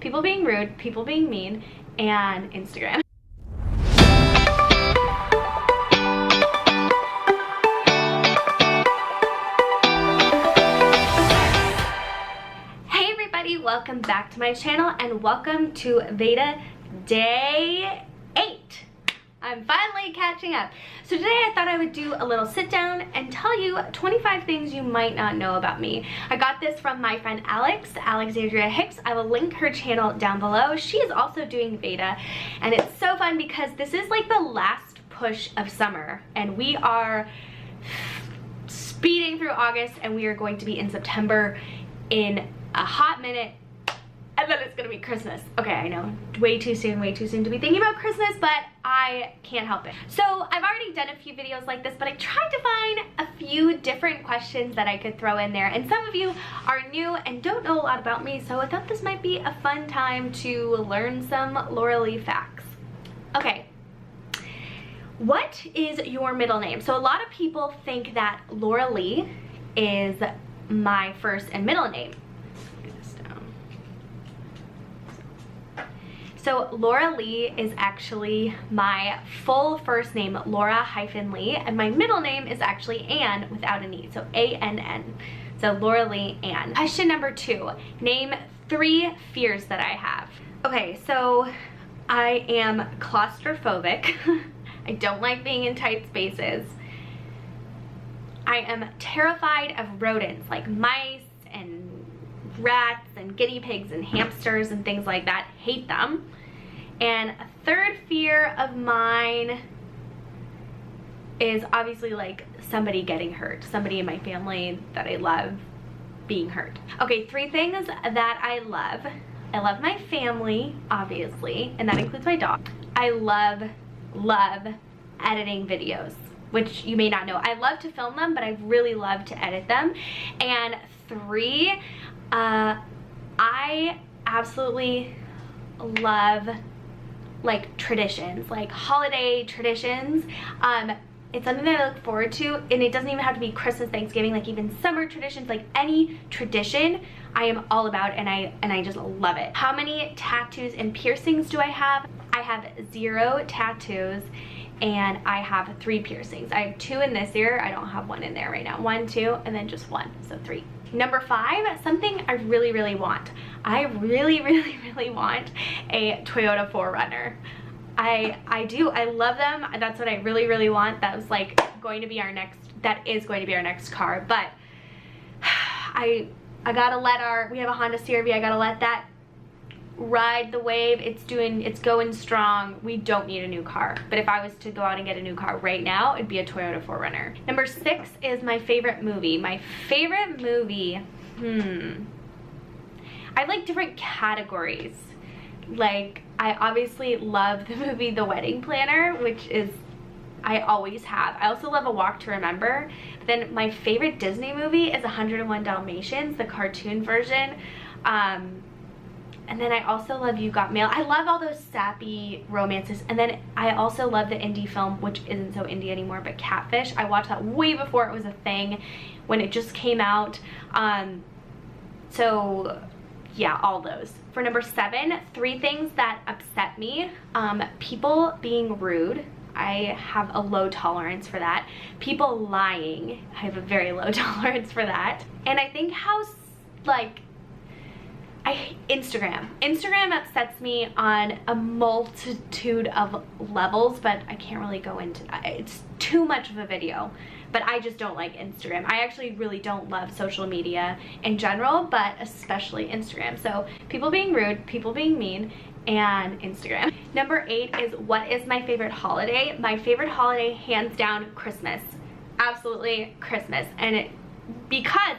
people being rude, people being mean, and Instagram. Hey everybody, welcome back to my channel and welcome to VEDA Day 8. I'm finally catching up. So today I thought I would do a little sit down and tell you 25 things you might not know about me. I got this from my friend Alexandria Hicks. I will link her channel down below. She is also doing VEDA, and it's so fun because this is like the last push of summer and we are speeding through August and we are going to be in September in a hot minute. And then it's gonna be Christmas. Okay, I know, way too soon to be thinking about Christmas, but I can't help it. So I've already done a few videos like this, but I tried to find a few different questions that I could throw in there. And some of you are new and don't know a lot about me, so I thought this might be a fun time to learn some Laura-Lee facts. Okay, what is your middle name? So a lot of people think that Laura-Lee is my first and middle name. So Laura-Lee is actually my full first name, Laura-Lee, and my middle name is actually Ann without an E, so A-N-N. So Laura-Lee Ann. Question number 2, name 3 fears that I have. Okay, so I am claustrophobic. I don't like being in tight spaces. I am terrified of rodents like mice and rats and guinea pigs and hamsters and things like that. Hate them. And a third fear of mine is obviously like somebody getting hurt, somebody in my family that I love being hurt. Okay, 3 things that I love. I love my family, obviously, and that includes my dog. I love editing videos, which you may not know. I love to film them, but I really love to edit them. And 3, I absolutely love like traditions, like holiday traditions. It's something that I look forward to, and it doesn't even have to be Christmas, Thanksgiving, like even summer traditions, like any tradition I am all about, and I just love it. How many tattoos and piercings do I have? I have 0 tattoos and I have 3 piercings. I have 2 in this ear. I don't have 1 in there right now. 1, 2, and then just 1, so 3. Number 5, something I really want. I really want a Toyota 4Runner. I do. I love them. That's what I really want. That was like going to be our next, that is going to be our next car. But I gotta let we have a Honda CR-V, I gotta let that ride the wave. It's going strong. We don't need a new car, but if I was to go out and get a new car right now, it'd be a Toyota 4Runner. Number 6 is my favorite movie. My favorite movie, I like different categories. Like, I obviously love the movie The Wedding Planner, which is, I always have. I also love A Walk to Remember. But then my favorite Disney movie is 101 Dalmatians, the cartoon version. And then I also love You Got Mail. I love all those sappy romances. And then I also love the indie film, which isn't so indie anymore, but Catfish. I watched that way before it was a thing, when it just came out. So yeah, all those. For number 7, 3 things that upset me. People being rude. I have a low tolerance for that. People lying. I have a very low tolerance for that. And I think how, like, Instagram upsets me on a multitude of levels, but I can't really go into that. It's too much of a video, but I just don't like Instagram. I actually really don't love social media in general, but especially Instagram. So people being rude, people being mean, and Instagram. Number 8 is, what is my favorite holiday? My favorite holiday, hands down, Christmas. Absolutely Christmas. And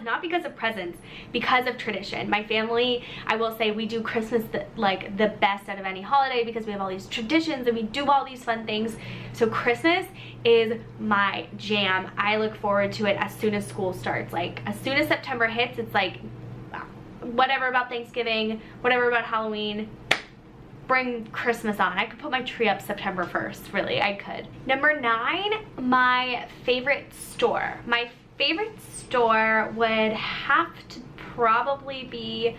not because of presents, because of tradition. My family, I will say, we do Christmas like the best out of any holiday because we have all these traditions and we do all these fun things. So Christmas is my jam. I look forward to it as soon as school starts. Like, as soon as September hits, it's like, whatever about Thanksgiving, whatever about Halloween, bring Christmas on. I could put my tree up September 1st, really, I could. Number 9, my favorite store. My favorite store would have to probably be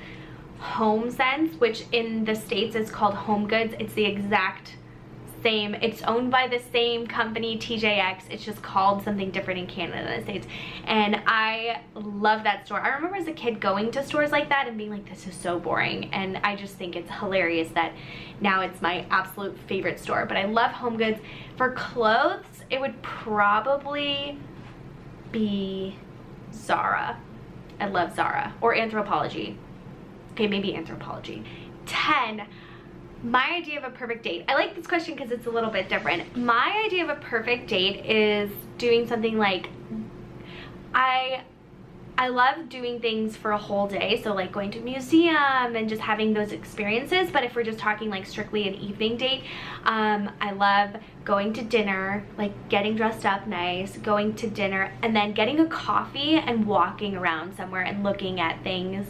Home Sense, which in the States is called Home Goods. It's the exact same. It's owned by the same company, TJX. It's just called something different in Canada than the States. And I love that store. I remember as a kid going to stores like that and being like, this is so boring. And I just think it's hilarious that now it's my absolute favorite store. But I love Home Goods. For clothes, it would probably be Zara. I love Zara. Or Anthropologie. Okay, maybe Anthropologie. 10. My idea of a perfect date. I like this question because it's a little bit different. My idea of a perfect date is doing something like, I love doing things for a whole day, so like going to a museum and just having those experiences. But if we're just talking like strictly an evening date, I love going to dinner, like getting dressed up nice, going to dinner, and then getting a coffee and walking around somewhere and looking at things.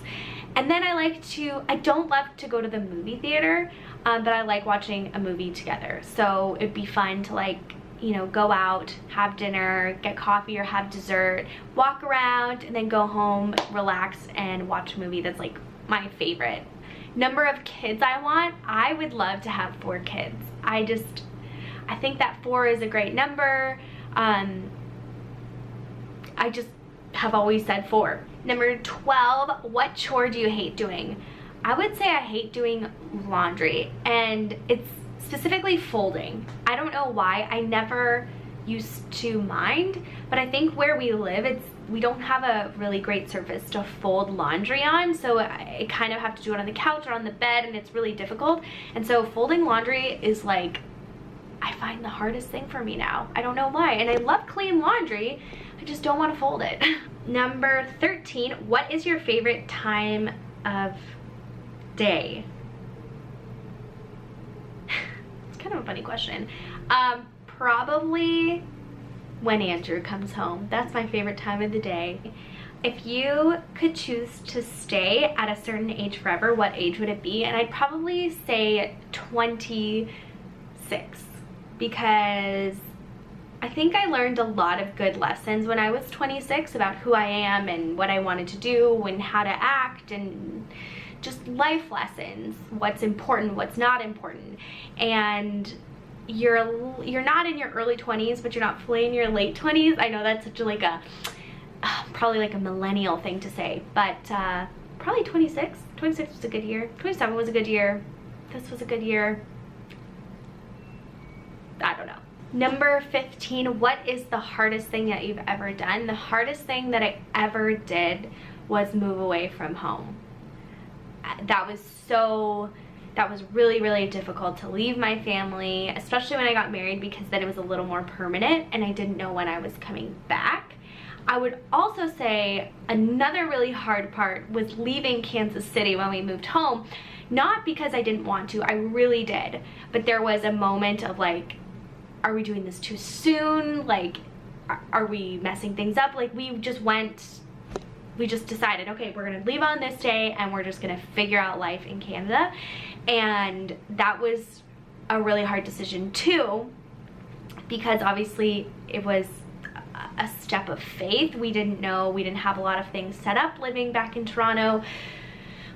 And then I don't love to go to the movie theater, but I like watching a movie together. So it'd be fun to like, you know, go out, have dinner, get coffee or have dessert, walk around, and then go home, relax, and watch a movie that's like my favorite. Number of kids I want, I would love to have 4 kids. I think that 4 is a great number. I just have always said 4. Number 12, what chore do you hate doing? I would say I hate doing laundry, and it's specifically folding. I don't know why. I never used to mind, but I think where we live, we don't have a really great surface to fold laundry on, so I kind of have to do it on the couch or on the bed, and it's really difficult. And so folding laundry is like, I find the hardest thing for me now. I don't know why. And I love clean laundry, I just don't want to fold it. Number 13, what is your favorite time of day? It's kind of a funny question. Probably when Andrew comes home. That's my favorite time of the day. If you could choose to stay at a certain age forever, what age would it be? And I'd probably say 26, because I think I learned a lot of good lessons when I was 26 about who I am and what I wanted to do and how to act, and just life lessons, what's important, what's not important. And you're not in your early 20s, but you're not fully in your late 20s. I know that's such a, like a probably like a millennial thing to say, but probably 26. 26 was a good year. 27 was a good year. This was a good year. I don't know. Number 15, what is the hardest thing that you've ever done? The hardest thing that I ever did was move away from home. That was really, really difficult to leave my family, especially when I got married, because then it was a little more permanent and I didn't know when I was coming back. I would also say another really hard part was leaving Kansas City when we moved home. Not because I didn't want to, I really did. But there was a moment of like, are we doing this too soon? Like, are we messing things up? Like, we just decided, okay, we're gonna leave on this day and we're just gonna figure out life in Canada. And that was a really hard decision too, because obviously it was a step of faith. We didn't know, we didn't have a lot of things set up living back in Toronto.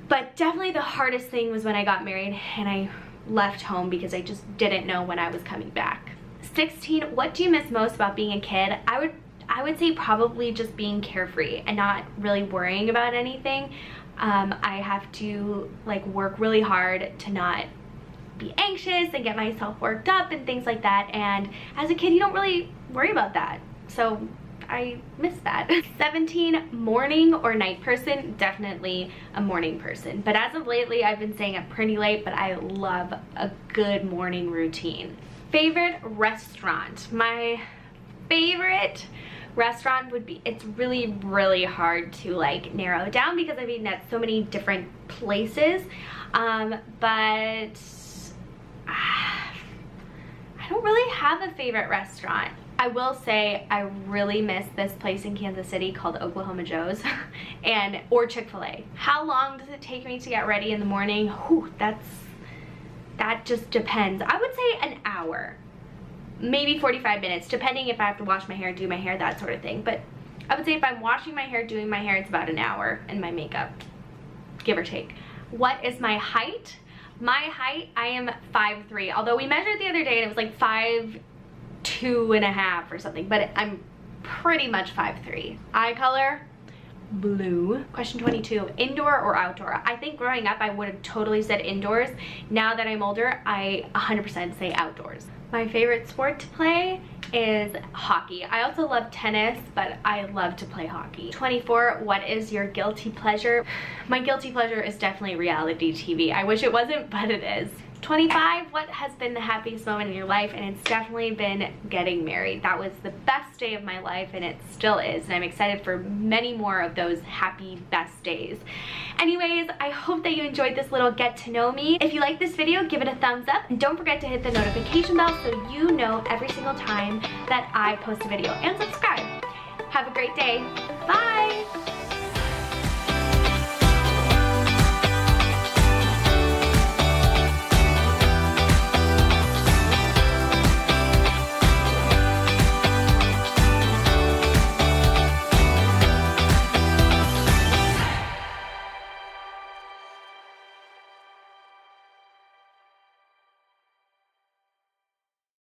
But definitely the hardest thing was when I got married and I left home because I just didn't know when I was coming back. 16, what do you miss most about being a kid? I would say probably just being carefree and not really worrying about anything. I have to like work really hard to not be anxious and get myself worked up and things like that. And as a kid, you don't really worry about that. So I miss that. 17, morning or night person? Definitely a morning person. But as of lately, I've been staying up pretty late, but I love a good morning routine. Favorite restaurant? My favorite restaurant would be, it's really, really hard to like narrow down because I've eaten at so many different places. But I don't really have a favorite restaurant. I will say I really miss this place in Kansas City called Oklahoma Joe's or Chick-fil-A. How long does it take me to get ready in the morning? Whew, that just depends. I would say an hour, maybe 45 minutes, depending if I have to wash my hair, do my hair, that sort of thing. But I would say if I'm washing my hair, doing my hair, it's about an hour, and my makeup, give or take. What is my height? My height, I am 5'3", although we measured the other day and it was like 5'2.5" or something, but I'm pretty much 5'3". Eye color, blue. Question 22, indoor or outdoor? I think growing up I would have totally said indoors. Now that I'm older, I 100% say outdoors. My favorite sport to play is hockey. I also love tennis, but I love to play hockey. 24, what is your guilty pleasure? My guilty pleasure is definitely reality TV. I wish it wasn't, but it is. 25, what has been the happiest moment in your life? And it's definitely been getting married. That was the best day of my life, and it still is, and I'm excited for many more of those happy best days. Anyways, I hope that you enjoyed this little get to know me. If you like this video, give it a thumbs up, and don't forget to hit the notification bell so you know every single time that I post a video, and subscribe. Have a great day. Bye!